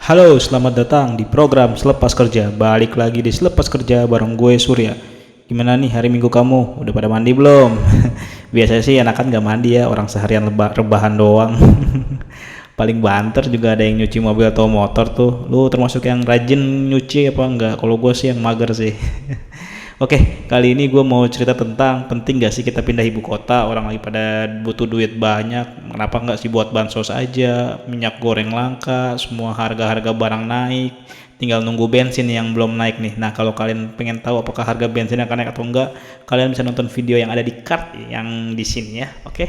Halo, selamat datang di program Selepas Kerja. Balik lagi di Selepas Kerja bareng gue Surya. Gimana nih hari Minggu kamu? Udah pada mandi belum? Biasanya sih enakan gak mandi ya, orang seharian rebahan doang. Paling banter juga ada yang nyuci mobil atau motor tuh. Lu termasuk yang rajin nyuci apa enggak? Kalau gue sih yang mager sih. Oke, kali ini gue mau cerita tentang penting gak sih kita pindah ibu kota. Orang lagi pada butuh duit banyak, kenapa nggak sih buat bansos aja. Minyak goreng langka, semua harga-harga barang naik, tinggal nunggu bensin yang belum naik nih. Nah, kalau kalian pengen tahu apakah harga bensin akan naik atau enggak, kalian bisa nonton video yang ada di card yang di sini ya. Oke.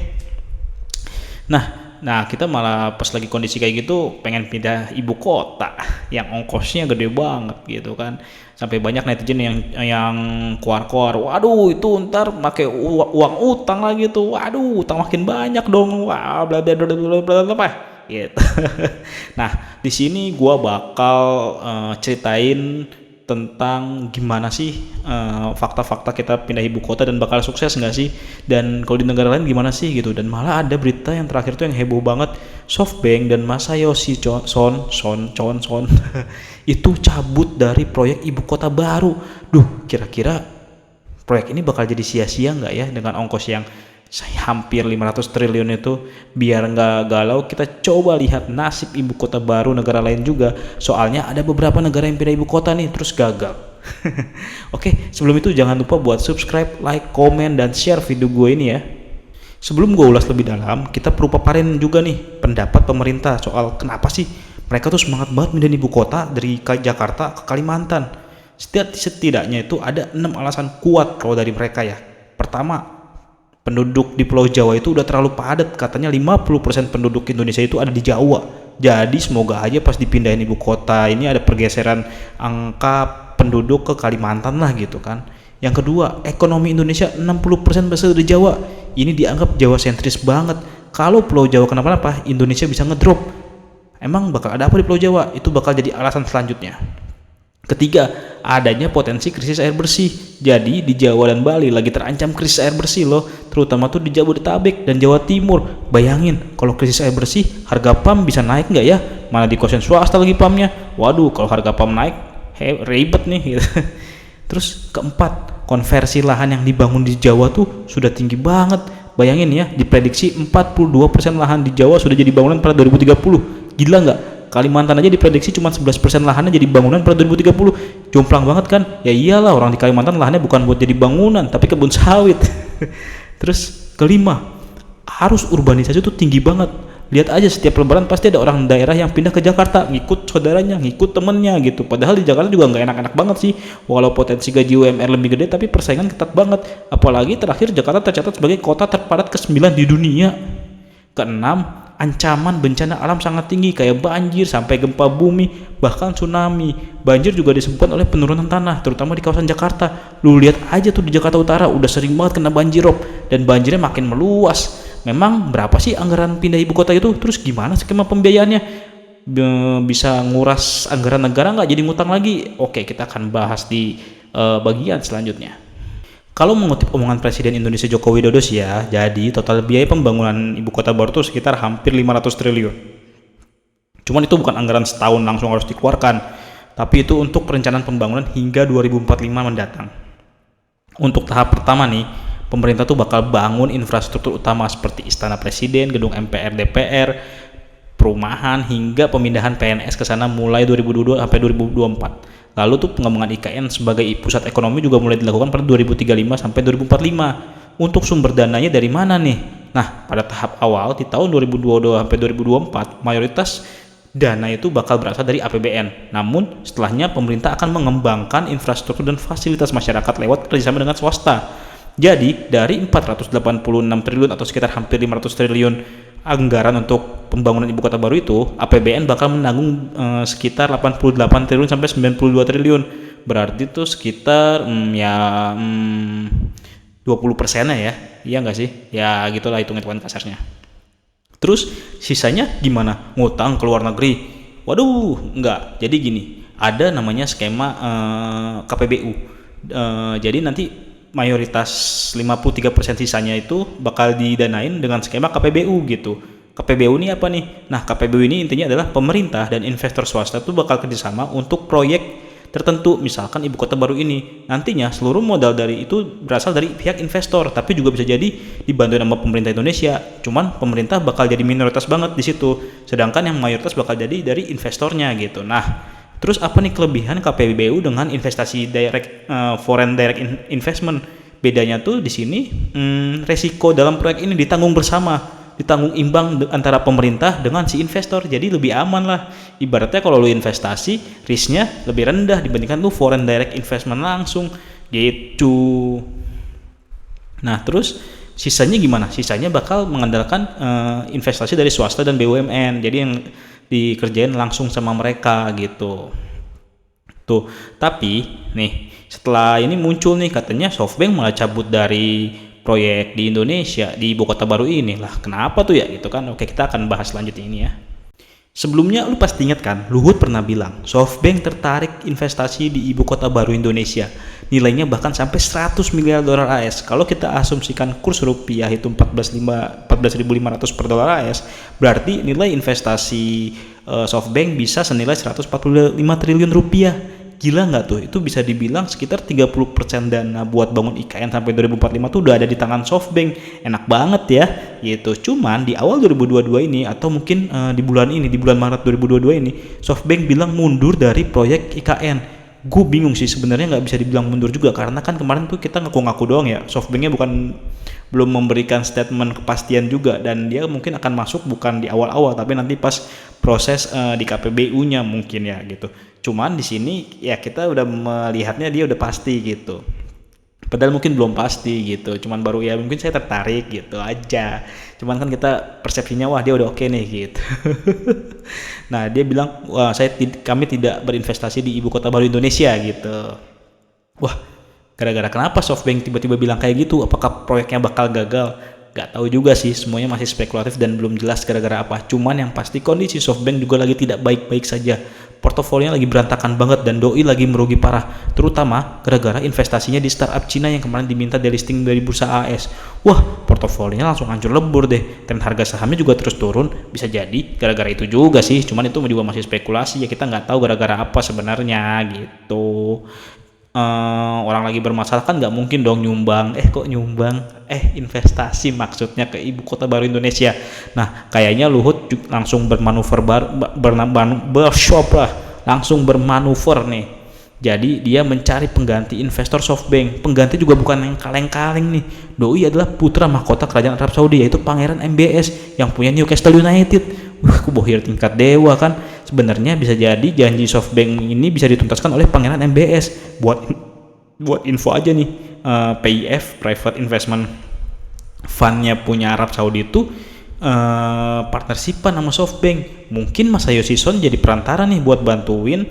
Nah, kita malah pas lagi kondisi kayak gitu pengen pindah ibu kota yang ongkosnya gede banget gitu kan. Sampai banyak netizen yang keluar-keluar, waduh itu ntar pakai uang utang lagi tuh, waduh utang makin banyak dong, wah bla bla bla bla bla bla gitu. Nah, di sini gua bakal ceritain tentang gimana sih fakta-fakta kita pindah ibu kota dan bakal sukses nggak sih, dan kalau di negara lain gimana sih gitu. Dan malah ada berita yang terakhir tuh yang heboh banget, SoftBank dan Masayoshi Son itu cabut dari proyek ibu kota baru. Kira-kira proyek ini bakal jadi sia-sia nggak ya dengan ongkos yang hampir 500 triliun itu. Biar nggak galau, kita coba lihat nasib ibu kota baru negara lain juga. Soalnya ada beberapa negara yang pindah ibu kota nih terus gagal. Oke, sebelum itu jangan lupa buat subscribe, like, komen, dan share video gue ini ya. Sebelum gue ulas lebih dalam, kita perlu paparin juga nih pendapat pemerintah soal kenapa sih mereka tuh semangat banget pindahin ibu kota dari Jakarta ke Kalimantan. Setidaknya itu ada 6 alasan kuat kalau dari mereka ya. Pertama, penduduk di Pulau Jawa itu udah terlalu padat. Katanya 50% penduduk Indonesia itu ada di Jawa. Jadi semoga aja pas dipindahin ibu kota ini ada pergeseran angka penduduk ke Kalimantan lah gitu kan. Yang kedua, ekonomi Indonesia 60% berasal dari Jawa. Ini dianggap Jawa sentris banget. Kalau Pulau Jawa kenapa-napa, Indonesia bisa ngedrop. Emang bakal ada apa di Pulau Jawa? Itu bakal jadi alasan selanjutnya. Ketiga, adanya potensi krisis air bersih. Jadi di Jawa dan Bali lagi terancam krisis air bersih loh, terutama tuh di Jabodetabek dan Jawa Timur. Bayangin kalau krisis air bersih, harga PAM bisa naik nggak ya? Mana di kosan swasta lagi PAMnya. Waduh, kalau harga PAM naik, ribet nih gitu. Terus keempat, konversi lahan yang dibangun di Jawa tuh sudah tinggi banget. Bayangin ya, diprediksi 42% lahan di Jawa sudah jadi bangunan pada 2030. Gila nggak? Kalimantan aja diprediksi cuma 11% lahannya jadi bangunan pada 2030. Jomplang banget kan? Ya iyalah, orang di Kalimantan lahannya bukan buat jadi bangunan, tapi kebun sawit. Terus kelima, arus urbanisasi itu tinggi banget. Lihat aja setiap lebaran pasti ada orang daerah yang pindah ke Jakarta, ngikut saudaranya, ngikut temennya gitu. Padahal di Jakarta juga nggak enak-enak banget sih. Walau potensi gaji UMR lebih gede, tapi persaingan ketat banget. Apalagi terakhir Jakarta tercatat sebagai kota terpadat ke-9 di dunia. Keenam, ancaman bencana alam sangat tinggi kayak banjir sampai gempa bumi, bahkan tsunami. Banjir juga disebabkan oleh penurunan tanah, terutama di kawasan Jakarta. Lu lihat aja tuh di Jakarta Utara udah sering banget kena banjirop dan banjirnya makin meluas. Memang berapa sih anggaran pindah ibu kota itu? Terus gimana skema pembiayaannya? Bisa nguras anggaran negara nggak jadi ngutang lagi? Oke, kita akan bahas di bagian selanjutnya. Kalau mengutip omongan Presiden Indonesia Joko Widodo sih ya, jadi total biaya pembangunan ibu kota baru itu sekitar hampir 500 triliun. Cuman itu bukan anggaran setahun langsung harus dikeluarkan, tapi itu untuk perencanaan pembangunan hingga 2045 mendatang. Untuk tahap pertama nih, pemerintah tuh bakal bangun infrastruktur utama seperti Istana Presiden, gedung MPR, DPR, perumahan, hingga pemindahan PNS ke sana mulai 2022 sampai 2024. Lalu tuh pengembangan IKN sebagai pusat ekonomi juga mulai dilakukan pada 2035 sampai 2045. Untuk sumber dananya dari mana nih? Nah, pada tahap awal di tahun 2022 sampai 2024, mayoritas dana itu bakal berasal dari APBN. Namun, setelahnya pemerintah akan mengembangkan infrastruktur dan fasilitas masyarakat lewat kerjasama dengan swasta. Jadi, dari 486 triliun atau sekitar hampir 500 triliun anggaran untuk pembangunan ibu kota baru itu, APBN bakal menanggung sekitar 88 triliun sampai 92 triliun. Berarti itu sekitar 20%-nya ya. Iya nggak sih? Ya gitulah hitung-hitungan kasarnya. Terus sisanya gimana? Ngutang ke luar negeri? Waduh, enggak. Jadi gini, ada namanya skema KPBU. Jadi nanti mayoritas 53% sisanya itu bakal didanain dengan skema KPBU gitu. KPBU ini apa nih? Nah, KPBU ini intinya adalah pemerintah dan investor swasta tuh bakal kerjasama untuk proyek tertentu, misalkan ibu kota baru ini. Nantinya seluruh modal dari itu berasal dari pihak investor, tapi juga bisa jadi dibantu sama pemerintah Indonesia. Cuman pemerintah bakal jadi minoritas banget di situ, sedangkan yang mayoritas bakal jadi dari investornya gitu. Nah, terus apa nih kelebihan KPBU dengan investasi foreign direct investment? Bedanya tuh di sini, resiko dalam proyek ini ditanggung bersama, ditanggung imbang antara pemerintah dengan si investor, jadi lebih aman lah. Ibaratnya kalau lu investasi, risknya lebih rendah dibandingkan lu foreign direct investment langsung gitu. Nah, terus sisanya gimana? Sisanya bakal mengandalkan investasi dari swasta dan BUMN, jadi yang dikerjain langsung sama mereka gitu. Tuh, tapi nih setelah ini muncul nih katanya SoftBank malah cabut dari proyek di Indonesia di ibu kota baru ini lah. Kenapa tuh ya gitu kan? Oke, kita akan bahas selanjutnya ini ya. Sebelumnya lu pasti ingat kan, Luhut pernah bilang SoftBank tertarik investasi di ibu kota baru Indonesia. Nilainya bahkan sampai 100 miliar dolar AS. Kalau kita asumsikan kurs rupiah itu 14.500 per dolar AS, berarti nilai investasi SoftBank bisa senilai 145 triliun rupiah. Gila nggak tuh? Itu bisa dibilang sekitar 30% dana buat bangun IKN sampai 2045 tuh udah ada di tangan SoftBank. Enak banget ya gitu. Cuman di awal 2022 ini atau mungkin di bulan Maret 2022 ini, SoftBank bilang mundur dari proyek IKN. Gue bingung sih sebenarnya, nggak bisa dibilang mundur juga karena kan kemarin tuh kita ngaku-ngaku doang ya. SoftBanknya belum memberikan statement kepastian juga, dan dia mungkin akan masuk bukan di awal-awal tapi nanti pas proses di KPBU-nya mungkin ya gitu. Cuman di sini ya kita udah melihatnya dia udah pasti gitu. Padahal mungkin belum pasti gitu. Cuman baru ya mungkin saya tertarik gitu aja. Cuman kan kita persepsinya wah dia udah oke nih gitu. Nah, dia bilang wah kami tidak berinvestasi di ibu kota baru Indonesia gitu. Wah, gara-gara kenapa SoftBank tiba-tiba bilang kayak gitu? Apakah proyeknya bakal gagal? Gak tahu juga sih, semuanya masih spekulatif dan belum jelas gara-gara apa. Cuman yang pasti kondisi SoftBank juga lagi tidak baik-baik saja. Portofolionya lagi berantakan banget dan doi lagi merugi parah, terutama gara-gara investasinya di startup Cina yang kemarin diminta delisting dari bursa AS. Wah, portofolionya langsung hancur lebur deh, dan harga sahamnya juga terus turun. Bisa jadi gara-gara itu juga sih, cuman itu juga masih spekulasi ya, kita nggak tahu gara-gara apa sebenarnya gitu. Orang lagi bermasalah kan nggak mungkin dong nyumbang investasi maksudnya ke ibu kota baru Indonesia. Nah, kayaknya Luhut langsung langsung bermanuver nih. Jadi dia mencari pengganti investor SoftBank. Pengganti juga bukan yang kaleng-kaleng nih. Doi adalah putra mahkota kerajaan Arab Saudi, yaitu Pangeran MBS yang punya Newcastle United. Kubohir tingkat dewa kan. Sebenarnya bisa jadi janji SoftBank ini bisa dituntaskan oleh Pangeran MBS. Buat info aja nih, PIF Private Investment Fund-nya punya Arab Saudi itu partnersipan sama SoftBank. Mungkin Mas Masayoshi Son jadi perantara nih buat bantuin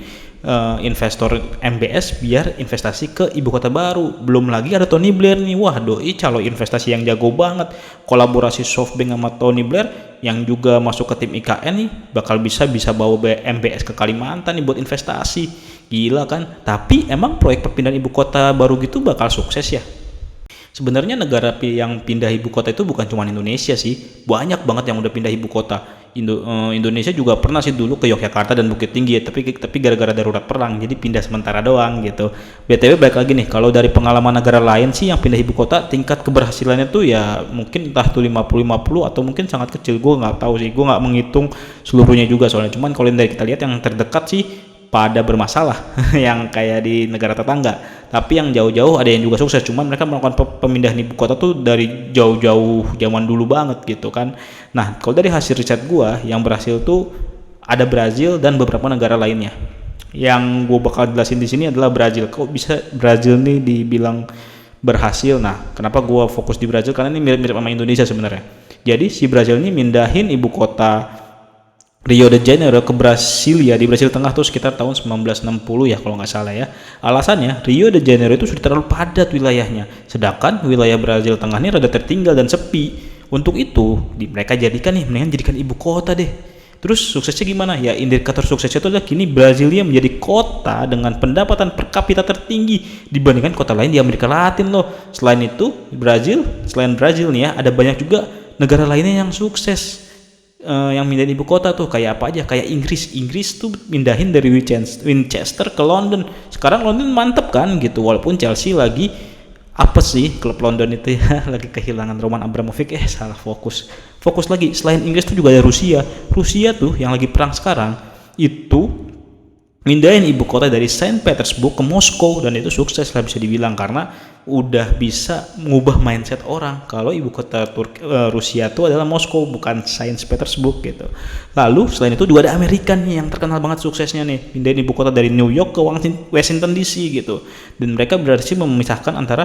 investor MBS biar investasi ke ibu kota baru. Belum lagi ada Tony Blair nih. Wah, doi calon investasi yang jago banget. Kolaborasi SoftBank sama Tony Blair yang juga masuk ke tim IKN nih bakal bisa bawa MBS ke Kalimantan nih buat investasi. Gila kan? Tapi emang proyek perpindahan ibu kota baru gitu bakal sukses ya? Sebenarnya negara yang pindah ibu kota itu bukan cuma Indonesia sih, banyak banget yang udah pindah ibu kota. Indonesia juga pernah sih dulu ke Yogyakarta dan Bukit Tinggi ya, tapi gara-gara darurat perang jadi pindah sementara doang gitu. BTW balik lagi nih, kalau dari pengalaman negara lain sih yang pindah ibu kota tingkat keberhasilannya tuh ya mungkin entah tuh 50-50 atau mungkin sangat kecil, gue nggak tahu sih, gue nggak menghitung seluruhnya juga soalnya. Cuman kalau dari kita lihat yang terdekat sih pada bermasalah yang kayak di negara tetangga, tapi yang jauh-jauh ada yang juga sukses. Cuman mereka melakukan pemindahan ibu kota tuh dari jauh-jauh zaman dulu banget gitu kan. Nah, kalau dari hasil riset gua yang berhasil tuh ada Brazil dan beberapa negara lainnya. Yang gua bakal jelasin di sini adalah Brazil. Kok bisa Brazil nih dibilang berhasil? Nah, kenapa gua fokus di Brazil? Karena ini mirip-mirip sama Indonesia sebenarnya. Jadi si Brazil ini mindahin ibu kota Rio de Janeiro ke Brasilia di Brasil Tengah tuh sekitar tahun 1960 ya kalau nggak salah ya. Alasannya Rio de Janeiro itu sudah terlalu padat wilayahnya, sedangkan wilayah Brasil Tengah ini rada tertinggal dan sepi. Untuk itu mereka jadikan ibu kota deh. Terus suksesnya gimana? Ya indikator suksesnya itu adalah kini Brasilia menjadi kota dengan pendapatan per kapita tertinggi dibandingkan kota lain di Amerika Latin loh. Selain Brazil nih ya, ada banyak juga negara lainnya yang sukses. yang mindahin ibu kota tuh kayak apa aja, kayak Inggris tuh mindahin dari Winchester ke London. Sekarang London mantep kan gitu, walaupun Chelsea lagi apa sih, klub London itu ya lagi kehilangan Roman Abramovich, salah fokus lagi. Selain Inggris tuh juga ada Rusia tuh yang lagi perang sekarang itu mindahin ibu kota dari Saint Petersburg ke Moskow, dan itu sukses lah bisa dibilang, karena udah bisa mengubah mindset orang kalau ibu kota Rusia itu adalah Moskow, bukan Saint Petersburg gitu. Lalu selain itu juga ada Amerika nih yang terkenal banget suksesnya nih, pindahin ibu kota dari New York ke Washington DC gitu, dan mereka berarti memisahkan antara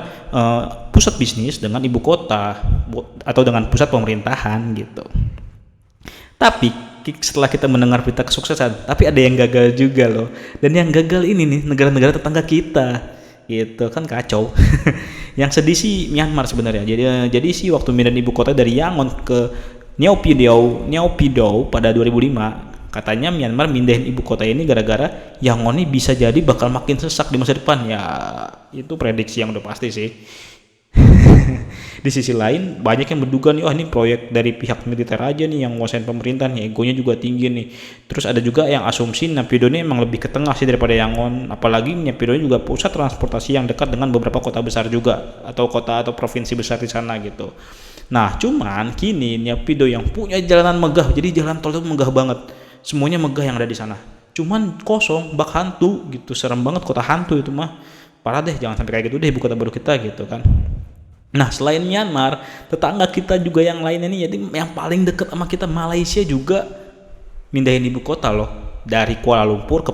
pusat bisnis dengan ibu kota atau dengan pusat pemerintahan gitu. Tapi setelah kita mendengar berita kesuksesan, tapi ada yang gagal juga loh. Dan yang gagal ini nih negara-negara tetangga kita. Gitu kan kacau. Yang sedih sih Myanmar sebenarnya. Jadi sih waktu pindahin ibu kota dari Yangon ke Naypyidaw pada 2005, katanya Myanmar mindahin ibu kota ini gara-gara Yangon ini bisa jadi bakal makin sesak di masa depan. Ya, itu prediksi yang udah pasti sih. Di sisi lain banyak yang menduga nih, ini proyek dari pihak militer aja nih yang nguasain pemerintah nih, egonya juga tinggi nih. Terus ada juga yang asumsi Naypyidaw ini emang lebih ke tengah sih daripada Yangon, apalagi Naypyidaw juga pusat transportasi yang dekat dengan beberapa kota besar juga, atau kota atau provinsi besar di sana gitu. Nah cuman kini Naypyidaw yang punya jalanan megah, jadi jalan tol itu megah banget, semuanya megah yang ada di sana, cuman kosong, bak hantu gitu, serem banget, kota hantu itu mah parah deh, jangan sampai kayak gitu deh ibu kota baru kita gitu kan. Nah selain Myanmar, tetangga kita juga yang lainnya nih, jadi yang paling dekat sama kita Malaysia juga mindahin ibu kota loh, dari Kuala Lumpur ke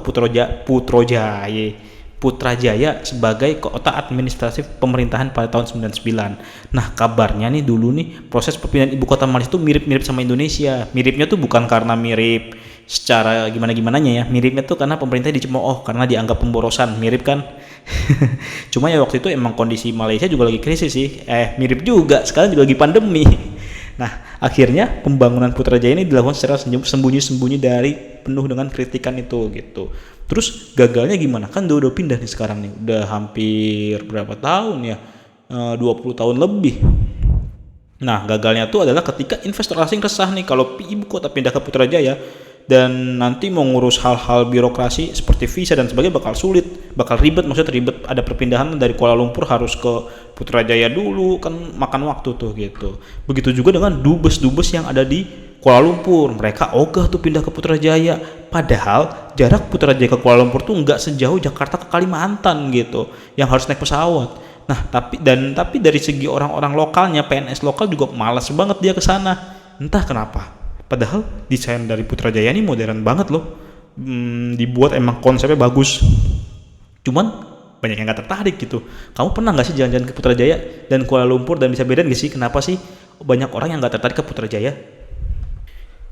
Putrajaya sebagai kota administratif pemerintahan pada tahun 99. Nah kabarnya nih dulu nih proses perpindahan ibu kota Malaysia itu mirip-mirip sama Indonesia. Miripnya tuh bukan karena mirip secara gimana-gimananya ya, miripnya tuh karena pemerintah dicemooh karena dianggap pemborosan, mirip kan. Cuma ya waktu itu emang kondisi Malaysia juga lagi krisis sih, mirip juga, sekarang juga lagi pandemi. Nah akhirnya pembangunan Putrajaya ini dilakukan secara sembunyi-sembunyi dari penuh dengan kritikan itu gitu. Terus gagalnya gimana, kan udah pindah nih sekarang nih, udah hampir berapa tahun ya, 20 tahun lebih. Nah gagalnya tuh adalah ketika investor asing resah nih kalau ibu kota pindah ke Putrajaya, dan nanti mau ngurus hal-hal birokrasi seperti visa dan sebagainya bakal sulit, bakal ribet, maksudnya ribet, ada perpindahan dari Kuala Lumpur harus ke Putrajaya dulu, kan makan waktu tuh gitu. Begitu juga dengan dubes-dubes yang ada di Kuala Lumpur, mereka ogah tuh pindah ke Putrajaya, padahal jarak Putrajaya ke Kuala Lumpur tuh nggak sejauh Jakarta ke Kalimantan gitu, yang harus naik pesawat. Nah tapi dari segi orang-orang lokalnya, PNS lokal juga malas banget dia ke sana, entah kenapa. Padahal desain dari Putrajaya ini modern banget loh, dibuat emang konsepnya bagus, cuman banyak yang gak tertarik gitu. Kamu pernah gak sih jalan-jalan ke Putrajaya dan Kuala Lumpur, dan bisa bedain gak sih kenapa sih banyak orang yang gak tertarik ke Putrajaya?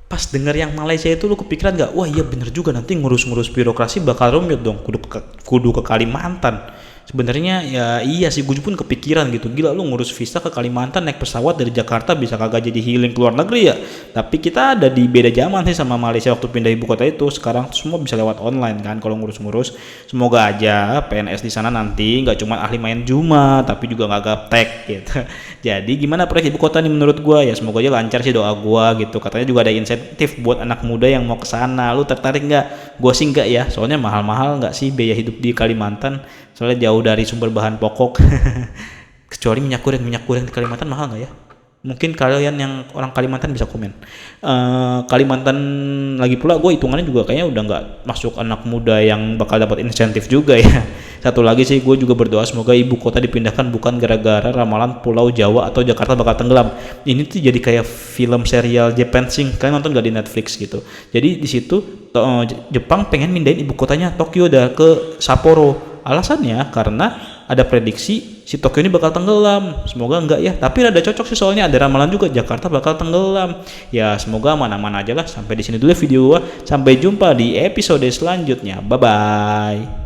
Pas denger yang Malaysia itu lu kepikiran gak, wah iya bener juga, nanti ngurus-ngurus birokrasi bakal rumit dong, kudu ke Kalimantan. Sebenarnya ya iya sih, gue pun kepikiran gitu, gila lu ngurus visa ke Kalimantan naik pesawat dari Jakarta bisa kagak jadi healing ke luar negeri ya. Tapi kita ada di beda zaman sih sama Malaysia waktu pindah ibu kota itu, sekarang semua bisa lewat online kan kalau ngurus-ngurus. Semoga aja PNS di sana nanti nggak cuma ahli main Juma tapi juga nggak gaptek gitu. Jadi gimana proyek ibu kota nih menurut gue, ya semoga aja lancar sih, doa gue gitu. Katanya juga ada insentif buat anak muda yang mau ke sana, lu tertarik nggak? Gue sih nggak ya, soalnya mahal-mahal nggak sih biaya hidup di Kalimantan, soalnya jauh dari sumber bahan pokok. Kecuali minyak goreng di Kalimantan mahal nggak ya? Mungkin kalian yang orang Kalimantan bisa komen. Kalimantan lagi pula gue hitungannya juga kayaknya udah nggak masuk anak muda yang bakal dapat insentif juga ya. Satu lagi sih, gue juga berdoa semoga ibu kota dipindahkan bukan gara-gara ramalan Pulau Jawa atau Jakarta bakal tenggelam. Ini tuh jadi kayak film serial Japansing, kalian nonton gak di Netflix gitu. Jadi di situ Jepang pengen mindahin ibu kotanya Tokyo ke Sapporo. Alasannya karena ada prediksi si Tokyo ini bakal tenggelam. Semoga enggak ya, tapi rada cocok sih soalnya ada ramalan juga Jakarta bakal tenggelam. Ya semoga aman-aman aja lah. Sampai di sini dulu video gua. Sampai jumpa di episode selanjutnya. Bye bye.